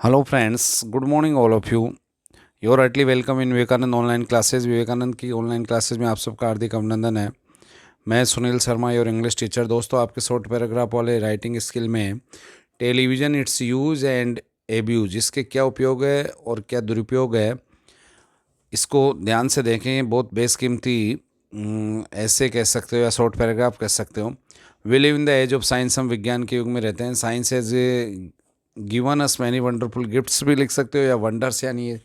Hello friends, good morning all of you. You are heartly welcome in Vivekananda online classes. Vivekananda की online classes में आप सबका हार्दिक अभिनंदन है। मैं Sunil Sharma, your English teacher. दोस्तों, आपके शॉर्ट पैराग्राफ वाले राइटिंग स्किल में television, it's use and abuse, इसके क्या उपयोग है और क्या दुरुपयोग है, इसको ध्यान से देखें। बहुत बेशकीमती ऐसे कह सकते हो या शॉर्ट पैराग्राफ कह सकते हो। We live in the age of science, हम विज्ञान के युग में रहते हैं। Science has given us many wonderful gifts भी लिख सकते हो, या वंडर्स, यानी ये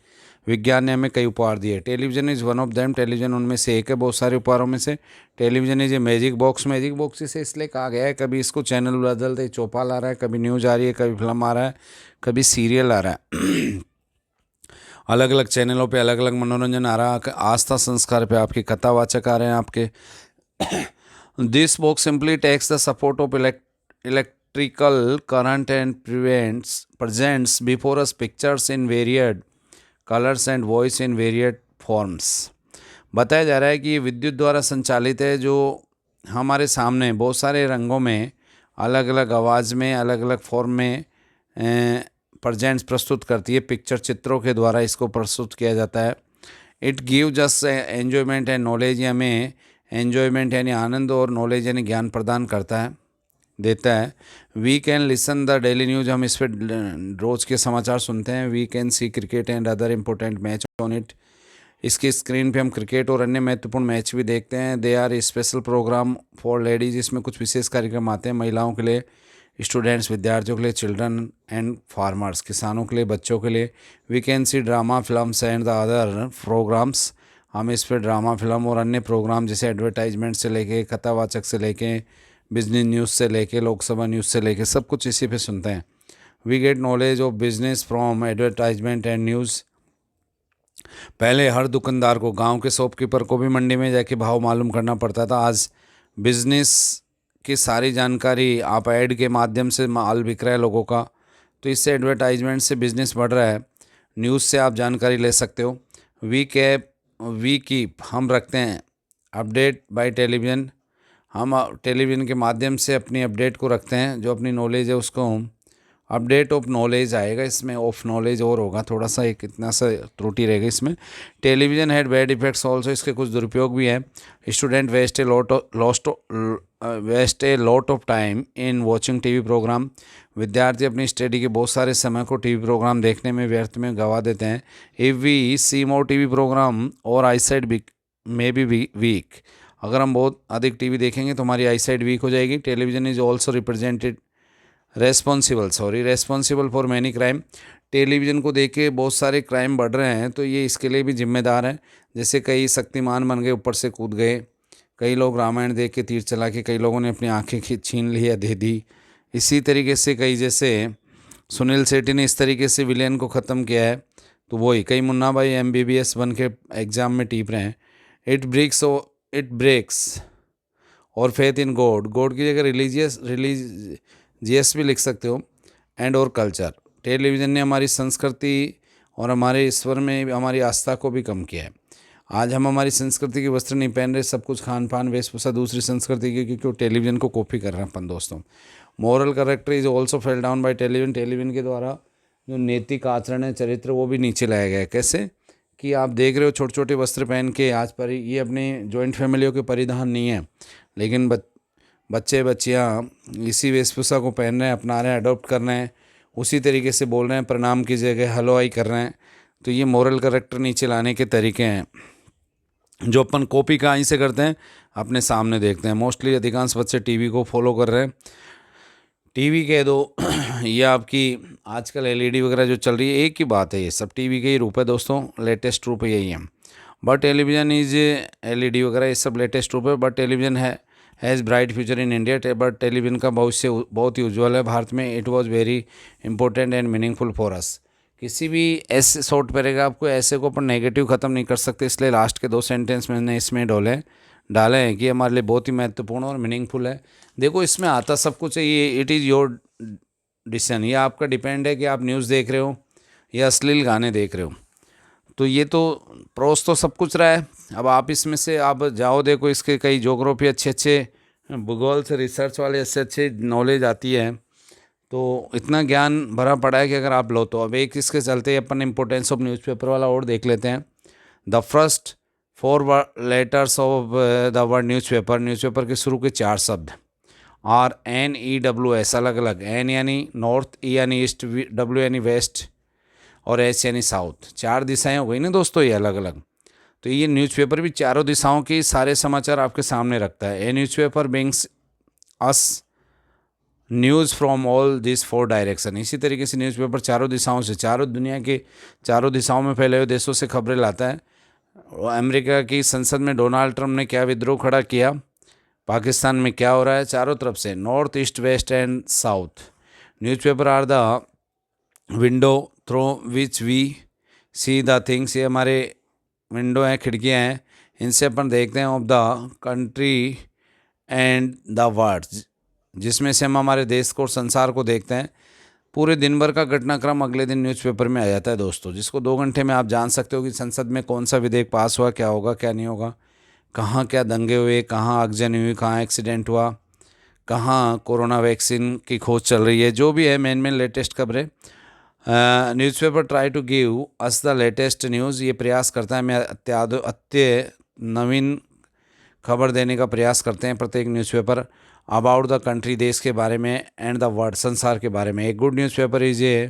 विज्ञान ने हमें कई उपहार दिए। Television is one of them, television उनमें से एक है बहुत सारे उपहारों में से। Television is a magic box, magic box से इसलिए कहा गया है, कभी इसको चैनल बदलते चौपाल आ रहा है, कभी न्यूज़ आ रही है, कभी फिल्म आ रहा है, कभी सीरियल आ रहा है। अलग अलग चैनलों पे अलग अलग मनोरंजन आ रहा है। आस्था संस्कार पे आपके कथावाचक आ रहे हैं आपके। This box simply takes the support of electrical current and presents before us pictures in varied colors and voice in varied forms। बताया जा रहा है कि ये विद्युत द्वारा संचालित है, जो हमारे सामने बहुत सारे रंगों में, अलग अलग आवाज़ में, अलग अलग फॉर्म में प्रेजेंट्स प्रस्तुत करती है। पिक्चर, चित्रों के द्वारा इसको प्रस्तुत किया जाता है। It give just enjoyment and knowledge, हमें एन्जॉयमेंट यानी आनंद और नॉलेज यानी ज्ञान प्रदान करता है, देता है। We can listen the daily news, हम इस पर रोज़ के समाचार सुनते हैं। We can see cricket and other important match on it, इसकी स्क्रीन पे हम क्रिकेट और अन्य महत्वपूर्ण मैच भी देखते हैं। They are special program for ladies, इसमें कुछ विशेष कार्यक्रम आते हैं महिलाओं के लिए, स्टूडेंट्स विद्यार्थियों के लिए, चिल्ड्रन एंड फार्मर्स किसानों के लिए, बच्चों के लिए। We can see drama films and the other programs, हम इस पर ड्रामा फिल्म और अन्य प्रोग्राम जैसे एडवर्टाइजमेंट से लेके, कथावाचक से लेके, बिजनेस न्यूज़ से लेके, लोकसभा न्यूज़ से लेके, सब कुछ इसी पे सुनते हैं। We get knowledge of business from advertisement and news. पहले हर दुकानदार को, गांव के शॉपकीपर को भी मंडी में जाके भाव मालूम करना पड़ता था। आज बिजनेस की सारी जानकारी आप ऐड के माध्यम से, माल बिक रहा है लोगों का, तो इससे एडवर्टाइजमेंट से बिजनेस बढ़ रहा है। न्यूज़ से आप जानकारी ले सकते हो। वी कीप, हम रखते हैं। अपडेट बाय टेलीविज़न, हम टेलीविज़न के माध्यम से अपनी अपडेट को रखते हैं, जो अपनी नॉलेज है उसको। अपडेट ऑफ नॉलेज आएगा इसमें, ऑफ नॉलेज और होगा, थोड़ा सा एक इतना सा त्रुटि रहेगा इसमें। Television had bad effects also, इसके कुछ दुरुपयोग भी हैं। Student waste a lot of time in watching TV program, विद्यार्थी अपनी स्टडी के बहुत सारे समय को टीवी प्रोग्राम देखने में व्यर्थ में गवा देते हैं। If we see more TV program our eyesight may be weak, अगर हम बहुत अधिक टीवी देखेंगे तो हमारी आईसाइट वीक हो जाएगी। Television is also responsible for many crime, television को देख के बहुत सारे क्राइम बढ़ रहे हैं, तो ये इसके लिए भी जिम्मेदार है। जैसे कई शक्तिमान बन गए, ऊपर से कूद गए, कई लोग रामायण देख के तीर चला के, कई लोगों ने अपनी आंखें छीन ली या दे दी। इसी तरीके से कई, जैसे सुनील शेट्टी ने इस तरीके से विलेन को ख़त्म किया है, तो वही कई मुन्ना भाई MBBS बन के एग्ज़ाम में टीप रहे हैं। इट ब्रेक्स और फेथ इन गॉड, गॉड की जगह रिलीजियस भी लिख सकते हो, एंड और कल्चर। टेलीविज़न ने हमारी संस्कृति और हमारे ईश्वर में हमारी आस्था को भी कम किया है। आज हम हमारी संस्कृति के वस्त्र नहीं पहन रहे, सब कुछ खान पान वेशभूषा दूसरी संस्कृति की, क्योंकि वो टेलीविज़न को कॉपी कर रहे हैं अपन। दोस्तों, moral character is also fell down by television, television के द्वारा जो नैतिक आचरण है, चरित्र, वो भी नीचे लाया गया है। कैसे कि आप देख रहे हो छोटे छोटे वस्त्र पहन के, आज पर ये अपने जॉइंट फैमिलियों के परिधान नहीं है, लेकिन बच्चे बच्चियाँ इसी वेशभूषा को पहन रहे हैं, अपना रहे हैं, अडॉप्ट कर रहे हैं, उसी तरीके से बोल रहे हैं, प्रणाम की जगह हेलो आई कर रहे हैं। तो ये मॉरल कैरेक्टर नीचे लाने के तरीके हैं, जो अपन कॉपी कहीं से करते हैं, अपने सामने देखते हैं। मोस्टली अधिकांश बच्चे टीवी को फॉलो कर रहे हैं। टीवी कह दो या आपकी आजकल LED वगैरह जो चल रही है, एक ही बात है, ये सब टीवी के ही रूप है दोस्तों, लेटेस्ट रूप यही है। बट टेलीविज़न इज LED वगैरह ये सब लेटेस्ट रूप है। But television has bright future in India, but television का भविष्य बहुत ही उज्ज्वल है भारत में। It was very important and meaningful for us. किसी भी ऐसे शॉर्ट पैराग्राफ को ऐसे को अपन नेगेटिव ख़त्म नहीं कर सकते, इसलिए लास्ट के 2 सेंटेंस मैंने इसमें डाले हैं कि हमारे लिए बहुत ही महत्वपूर्ण और मीनिंगफुल है। देखो, इसमें आता सब कुछ है, ये इट इज़ योर डिसीजन, ये आपका डिपेंड है कि आप न्यूज़ देख रहे हो या अश्लील गाने देख रहे हो। तो ये तो प्रोस तो सब कुछ रहा है। अब आप इसमें से आप जाओ, देखो इसके कई ज्योग्राफी अच्छे भूगोल से रिसर्च वाले अच्छे नॉलेज आती है, तो इतना ज्ञान भरा पड़ा है कि अगर आप लो तो। अब एक इसके चलते अपन इम्पोर्टेंस ऑफ न्यूज़पेपर वाला और देख लेते हैं। The first 4 letters of the word newspaper, newspaper के शुरू के 4 शब्द RNEWS, अलग अलग। N यानी नॉर्थ, E यानी ईस्ट, W यानी वेस्ट और S यानी साउथ। 4 दिशाएं हो गई ना दोस्तों, ये अलग अलग। तो ये न्यूज़पेपर भी चारों दिशाओं के सारे समाचार आपके सामने रखता है। ए newspaper brings us news from all this 4 direction. इसी तरीके से न्यूज़पेपर चारों दिशाओं से, चारों दुनिया के चारों दिशाओं में फैले हुए देशों से खबरें लाता है। अमेरिका की संसद में डोनाल्ड ट्रंप ने क्या विद्रोह खड़ा किया, पाकिस्तान में क्या हो रहा है, चारों तरफ से, north, east, west and south. Newspaper are the window through which we see the things. ये हमारे विंडो हैं, खिड़कियाँ हैं, इनसे अपन देखते हैं of the country and the world, जिसमें से हम हमारे देश को और संसार को देखते हैं। पूरे दिन भर का घटनाक्रम अगले दिन न्यूज़पेपर में आ जाता है दोस्तों, जिसको 2 घंटे में आप जान सकते हो कि संसद में कौन सा विधेयक पास हुआ, क्या होगा क्या नहीं होगा, कहाँ क्या दंगे हुए, कहाँ आगजनी हुई, कहाँ एक्सीडेंट हुआ, कहाँ कोरोना वैक्सीन की खोज चल रही है, जो भी है मेन मेन लेटेस्ट खबरें। Newspaper try to give us the latest news. ये प्रयास करता है, मैं अत्य नवीन खबर देने का प्रयास करते हैं प्रत्येक न्यूज़पेपर अबाउट द कंट्री, देश के बारे में, एंड द वर्ल्ड, संसार के बारे में। एक good newspaper is a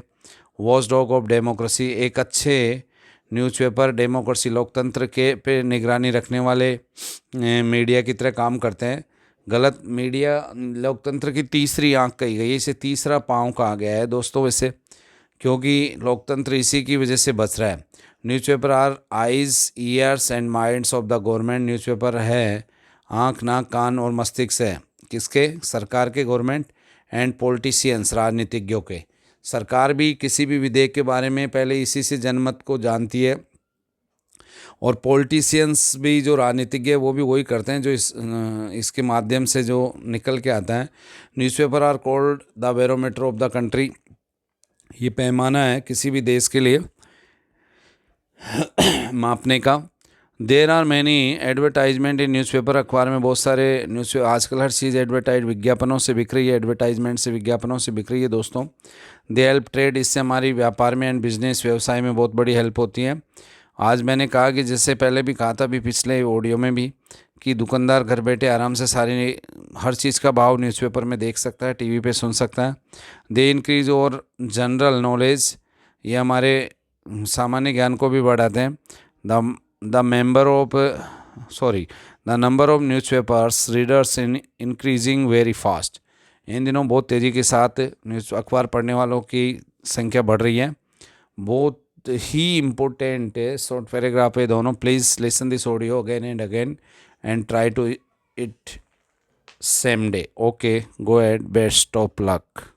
watch dog of democracy. एक अच्छे न्यूज़पेपर डेमोक्रेसी, लोकतंत्र के पे निगरानी रखने वाले मीडिया की तरह काम करते हैं। गलत मीडिया लोकतंत्र की तीसरी आंख कही गई है, इसे तीसरा पाँव कहा गया है दोस्तों वैसे, क्योंकि लोकतंत्र इसी की वजह से बच रहा है। Newspaper are eyes, ears and minds of the government. न्यूज़पेपर है आँख, नाक, कान और मस्तिष्क है किसके, सरकार के, गवर्नमेंट, एंड पॉलिटिशियंस, राजनीतिज्ञों के। सरकार भी किसी भी विधेयक के बारे में पहले इसी से जनमत को जानती है, और पॉलिटिशियंस भी, जो राजनीतिज्ञ वो भी वही करते हैं जो इसके माध्यम से जो निकल के आता है। Newspaper are called the barometer of the country. ये पैमाना है किसी भी देश के लिए मापने का। There are many advertisement in newspaper. अखबार में बहुत सारे न्यूज़, आजकल हर चीज़ एडवर्टाइज, विज्ञापनों से बिक रही है, एडवर्टाइजमेंट से, विज्ञापनों से बिक रही है दोस्तों। दे हेल्प ट्रेड, इससे हमारी व्यापार में एंड बिजनेस, व्यवसाय में बहुत बड़ी हेल्प होती है। आज मैंने कहा कि जैसे पहले भी कहा था, अभी पिछले ऑडियो में भी, कि दुकानदार घर बैठे आराम से सारी हर चीज़ का भाव न्यूज़पेपर में देख सकता है, टीवी पे सुन सकता है। दे इंक्रीज और जनरल नॉलेज, ये हमारे सामान्य ज्ञान को भी बढ़ाते हैं। The number of newspapers readers in increasing very fast. इन दिनों बहुत तेज़ी के साथ न्यूज़ अखबार पढ़ने वालों की संख्या बढ़ रही है। बहुत ही इम्पोर्टेंट है, शॉर्ट पैराग्राफ है दोनों। Please listen this audio again and again and try to it same day. Okay, go at, best of luck.